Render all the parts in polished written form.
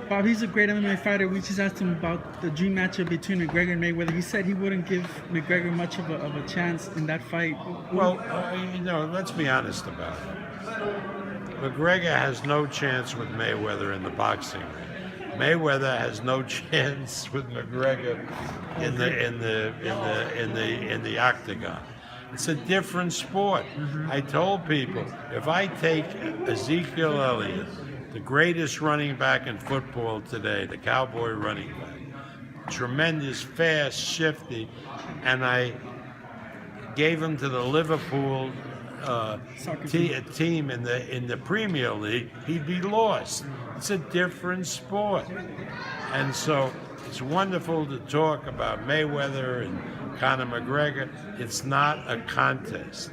Bob, he's a great MMA fighter. We just asked him about the dream matchup between McGregor and Mayweather. He said he wouldn't give McGregor much of a chance in that fight. Well, let's be honest about it. McGregor has no chance with Mayweather in the boxing ring. Mayweather has no chance with McGregor in the octagon. It's a different sport. I told people, if I take Ezekiel Elliott, the greatest running back in football today, the Cowboy running back, tremendous, fast, shifty, and I gave him to the Liverpool team in the Premier League, he'd be lost. It's a different sport. And so it's wonderful to talk about Mayweather and Conor McGregor. It's not a contest.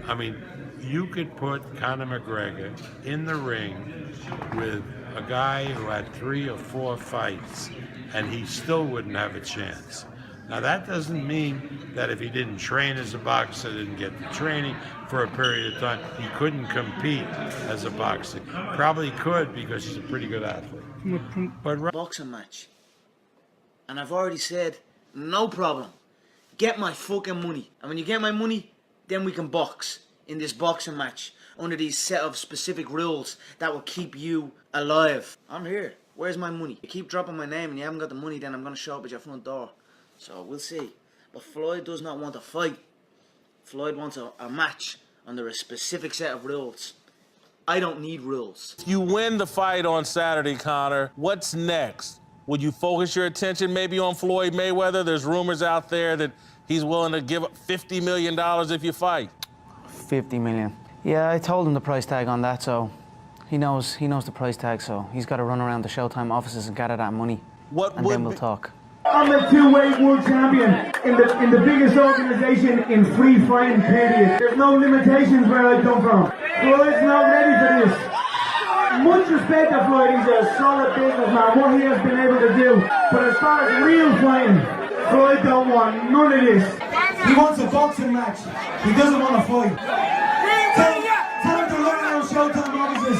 I mean, you could put Conor McGregor in the ring with a guy who had 3 or 4 fights, and he still wouldn't have a chance. Now, that doesn't mean that if he didn't train as a boxer, didn't get the training for a period of time, he couldn't compete as a boxer. Probably could, because he's a pretty good athlete. But boxing match. And I've already said, no problem. Get my fucking money. And when you get my money, then we can box in this boxing match under these set of specific rules that will keep you alive. I'm here. Where's my money? You keep dropping my name and you haven't got the money, then I'm going to show up at your front door. So we'll see. But Floyd does not want a fight. Floyd wants a match under a specific set of rules. I don't need rules. You win the fight on Saturday, Conor. What's next? Would you focus your attention maybe on Floyd Mayweather? There's rumors out there that he's willing to give up $50 million if you fight. 50 million. Yeah, I told him the price tag on that, so he knows the price tag, so he's got to run around the Showtime offices and gather that money. Then we'll talk. I'm a 2-weight world champion in the biggest organization in free fighting, period. There's no limitations where I come from. Floyd's not ready for this. Much respect to Floyd, he's a solid businessman, what he has been able to do. But as far as real fighting, Floyd don't want none of this. He wants a boxing match. He doesn't want to fight. Tell him to run around Showtime offices.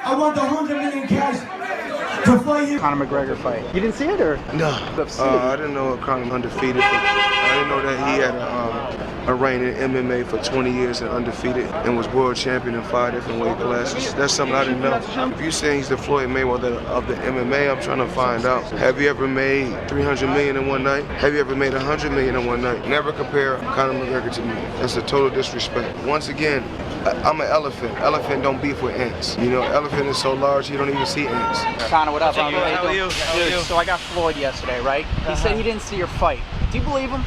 I want 100 million cash to fight you. Conor McGregor fight. You didn't see it, or? No. I didn't know Conor undefeated. But I didn't know that he had a reign in MMA for 20 years and undefeated, and was world champion in 5 different weight classes. That's something I didn't know. If you're saying he's the Floyd Mayweather of the MMA, I'm trying to find out. Have you ever made 300 million in one night? Have you ever made 100 million in one night? Never compare Conor McGregor to me. That's a total disrespect. Once again, I'm an elephant. Elephant don't beef with ants. You know, elephant is so large you don't even see ants. Conor, what up? How are you? Dude, so I got Floyd yesterday, right? He said he didn't see your fight. Do you believe him?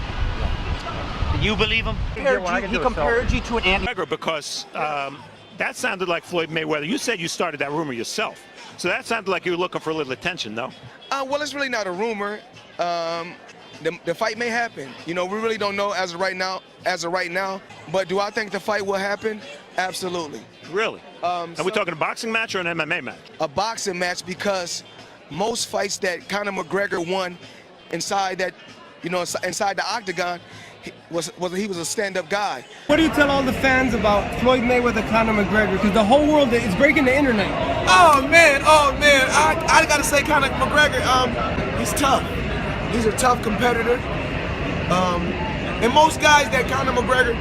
Do you believe him? He compared you to an ant. Because that sounded like Floyd Mayweather. You said you started that rumor yourself. So that sounded like you were looking for a little attention, though. Well, it's really not a rumor. The fight may happen. You know, we really don't know as of right now. But do I think the fight will happen? Absolutely. Really? Are we talking a boxing match or an MMA match? A boxing match, because most fights that Conor McGregor won inside that, inside the octagon, he was a stand-up guy. What do you tell all the fans about Floyd Mayweather, Conor McGregor? Because the whole world is breaking the internet. Oh man! I gotta say, Conor McGregor, he's tough. He's a tough competitor. And most guys that Conor McGregor,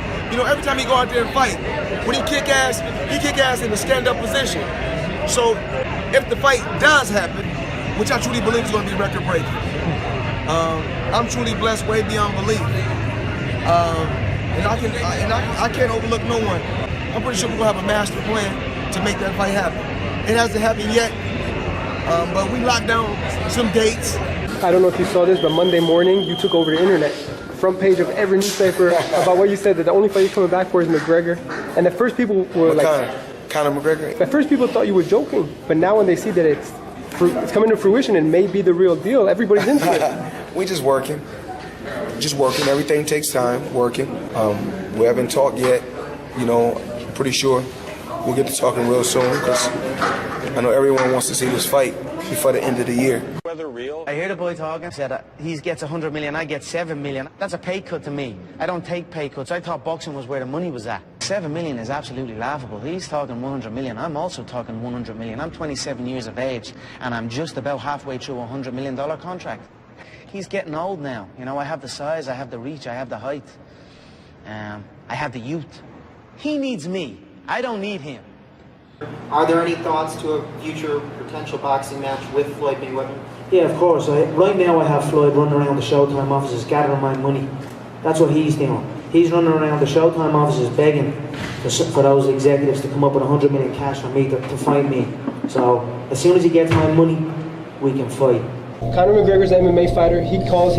every time he go out there and fight, when he kick ass in a stand-up position. So if the fight does happen, which I truly believe is going to be record-breaking, I'm truly blessed way beyond belief. And I can't overlook no one. I'm pretty sure we're going to have a master plan to make that fight happen. It hasn't happened yet, but we locked down some dates. I don't know if you saw this, but Monday morning you took over the internet. Front page of every newspaper about what you said, that the only fight you're coming back for is McGregor. And at first people were Conor McGregor? At first people thought you were joking, but now when they see that it's coming to fruition and may be the real deal, everybody's into it. We just working. Everything takes time, working. We haven't talked yet, pretty sure we'll get to talking real soon, because I know everyone wants to see this fight before the end of the year. Mayweather real? I hear the boy talking, said he gets 100 million, I get 7 million. That's a pay cut to me. I don't take pay cuts. I thought boxing was where the money was at. 7 million is absolutely laughable. He's talking 100 million. I'm also talking 100 million. I'm 27 years of age, and I'm just about halfway through a $100 million contract. He's getting old now. You know, I have the size, I have the reach, I have the height. I have the youth. He needs me. I don't need him. Are there any thoughts to a future potential boxing match with Floyd Mayweather? Yeah, of course. Right now I have Floyd running around the Showtime offices gathering my money. That's what he's doing. He's running around the Showtime offices begging for those executives to come up with 100 million cash for me to fight me. So as soon as he gets my money, we can fight. Conor McGregor's an MMA fighter. He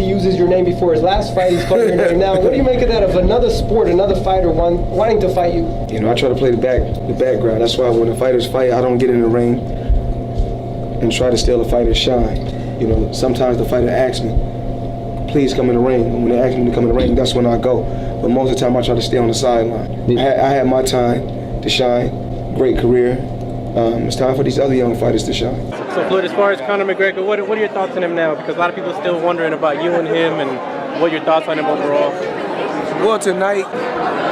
uses your name before his last fight. He's calling your name now. What do you make of that, of another sport, another fighter wanting to fight you? You know, I try to play the background. That's why when the fighters fight, I don't get in the ring and try to steal the fighter's shine. You know, sometimes the fighter asks me, please come in the ring. And when they ask me to come in the ring, that's when I go. But most of the time I try to stay on the sideline. I had my time to shine, great career. It's time for these other young fighters to shine. So Floyd, as far as Conor McGregor, what are your thoughts on him now? Because a lot of people are still wondering about you and him, and what your thoughts on him overall. Well, tonight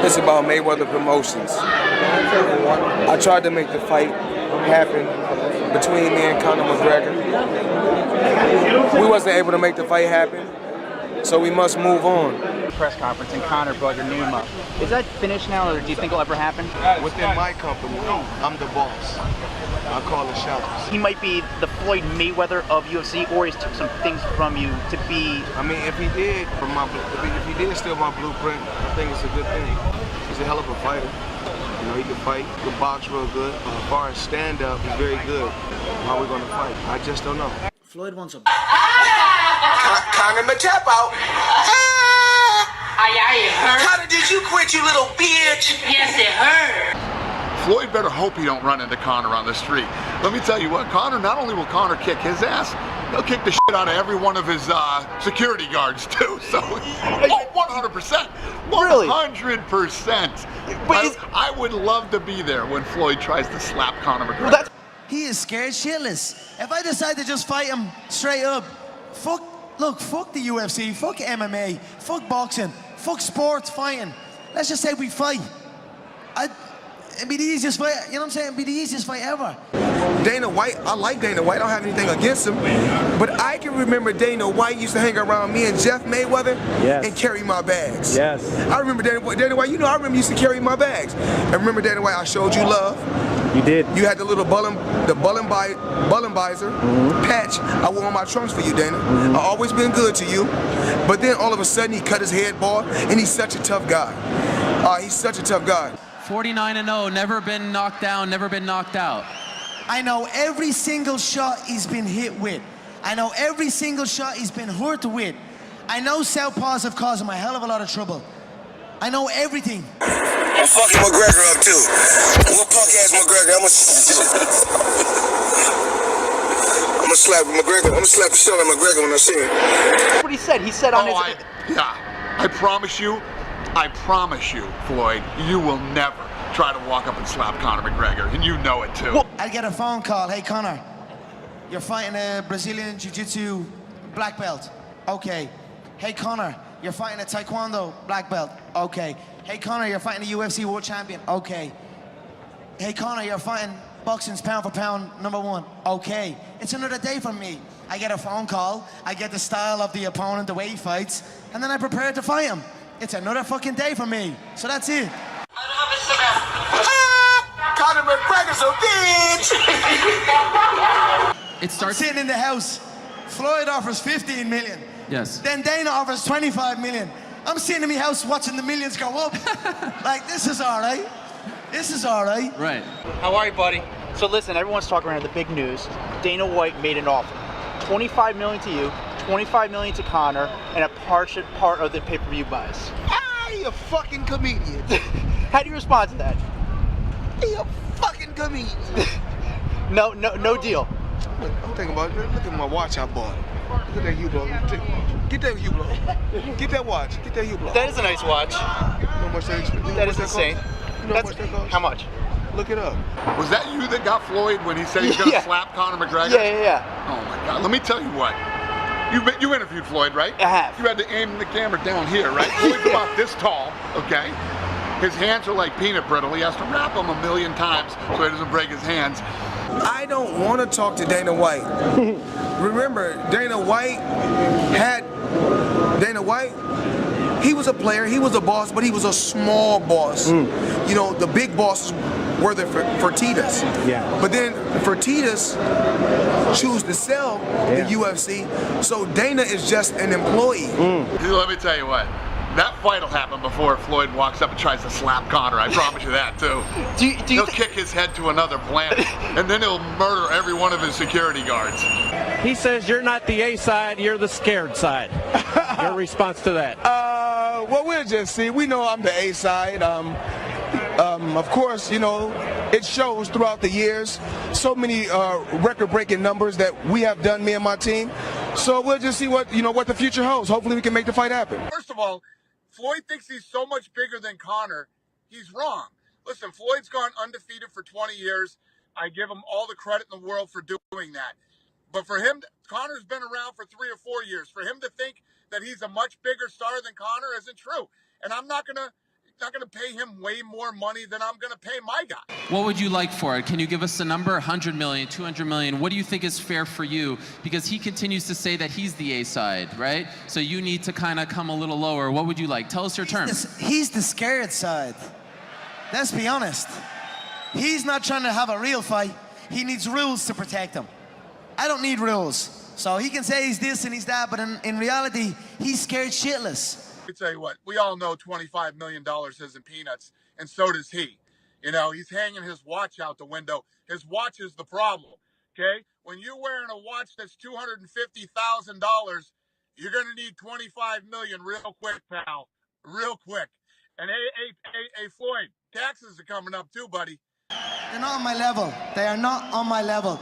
it's about Mayweather Promotions. I tried to make the fight happen between me and Conor McGregor. We wasn't able to make the fight happen, so we must move on. Press conference and Conor brought your name up. Is that finished now, or do you think it'll ever happen? Within my company, I'm the boss. I call the shots. He might be the Floyd Mayweather of UFC, or he's took some things from you to be. I mean, if he did steal my blueprint, I think it's a good thing. He's a hell of a fighter. You know, he can fight, he can box real good. As far as stand-up, he's very good. How are we gonna fight? I just don't know. Floyd wants a... Conor McGregor. It hurt. Conor, did you quit, you little bitch? Yes, it hurt. Floyd better hope he don't run into Conor on the street. Let me tell you what, Conor, not only will Conor kick his ass, he'll kick the shit out of every one of his security guards too. So, 100%. 100%. I would love to be there when Floyd tries to slap Conor McGregor. Well, he is scared shitless. If I decide to just fight him straight up, fuck the UFC, fuck MMA, fuck boxing, fuck sports fighting. Let's just say we fight. It'd be the easiest fight, you know what I'm saying? It'd be the easiest fight ever. Dana White, I like Dana White. I don't have anything against him. But I can remember Dana White used to hang around me and Jeff Mayweather and carry my bags. Yes. I remember Dana White, you know, I remember he used to carry my bags. I remember Dana White, I showed you love. You did. You had the little Bullenbizer patch I wore on my trunks for you, Dana. I've always been good to you. But then all of a sudden he cut his head bald, and he's such a tough guy. He's such a tough guy. 49-0, never been knocked down, never been knocked out. I know every single shot he's been hit with. I know every single shot he's been hurt with. I know southpaws have caused him a hell of a lot of trouble. I know everything. I'm fucking McGregor up too. What punk ass McGregor? I'm gonna slap McGregor. I'm gonna slap the shit out of McGregor when I see him. That's what he said. He said on his. I promise you, Floyd, you will never try to walk up and slap Conor McGregor, and you know it too. I get a phone call. Hey, Conor, you're fighting a Brazilian Jiu-Jitsu black belt. Okay. Hey, Conor, you're fighting a Taekwondo black belt. Okay. Hey, Conor, you're fighting a UFC world champion. Okay. Hey, Conor, you're fighting boxing's pound for pound #1. Okay. It's another day for me. I get a phone call. I get the style of the opponent, the way he fights, and then I prepare to fight him. It's another fucking day for me. So that's it. Conor McGregor's a bitch! It starts sitting in the house. Floyd offers 15 million. Yes. Then Dana offers 25 million. I'm sitting in my house watching the millions go up. Like, this is all right. This is all right. Right. How are you, buddy? So listen, everyone's talking around the big news. Dana White made an offer. 25 million to you, 25 million to Conor, and a part of the pay-per-view buys. You fucking comedian. How do you respond to that? You fucking comedian. No deal. I'm thinking about it. Look at my watch I bought. Look at that Hublot. Get that Hublot. Get that watch. Get that Hublot. That is a nice watch. You know how much that expensive? That is insane. You know how much that costs? How much? Look it up. Was that you that got Floyd when he said he's going to slap Conor McGregor? Yeah. Oh my God! Let me tell you what. You interviewed Floyd, right? I have. You had to aim the camera down here, right? Floyd's about this tall, okay? His hands are like peanut brittle. He has to wrap them 1,000,000 times so he doesn't break his hands. I don't want to talk to Dana White. Remember, Dana White, he was a player, he was a boss, but he was a small boss. You know, the big bosses were the Fertitas. Yeah. But then Fertitas choose to sell the UFC, so Dana is just an employee. Let me tell you what. That fight will happen before Floyd walks up and tries to slap Conor. I promise you that, too. He'll kick his head to another planet, and then he'll murder every one of his security guards. He says you're not the A side, you're the scared side. Your response to that? Well, we'll just see. We know I'm the A side. Of course, you know, it shows throughout the years. So many record-breaking numbers that we have done, me and my team. So we'll just see what the future holds. Hopefully, we can make the fight happen. First of all, Floyd thinks he's so much bigger than Conor. He's wrong. Listen, Floyd's gone undefeated for 20 years. I give him all the credit in the world for doing that. But for him, Conor's been around for 3 or 4 years. For him to think that he's a much bigger star than Conor isn't true. And I'm not gonna pay him way more money than I'm gonna pay my guy. What would you like for it? Can you give us a number? 100 million, 200 million? What do you think is fair for you? Because he continues to say that he's the A side, right? So you need to kind of come a little lower. What would you like? Tell us your terms. He's the scared side. Let's be honest. He's not trying to have a real fight. He needs rules to protect him. I don't need rules. So he can say he's this and he's that, but in reality, he's scared shitless. Let me tell you what, we all know $25 million isn't peanuts, and so does he. You know, he's hanging his watch out the window. His watch is the problem, okay? When you're wearing a watch that's $250,000, you're going to need $25 million real quick, pal. Real quick. And hey, Floyd, taxes are coming up too, buddy. They're not on my level. They are not on my level.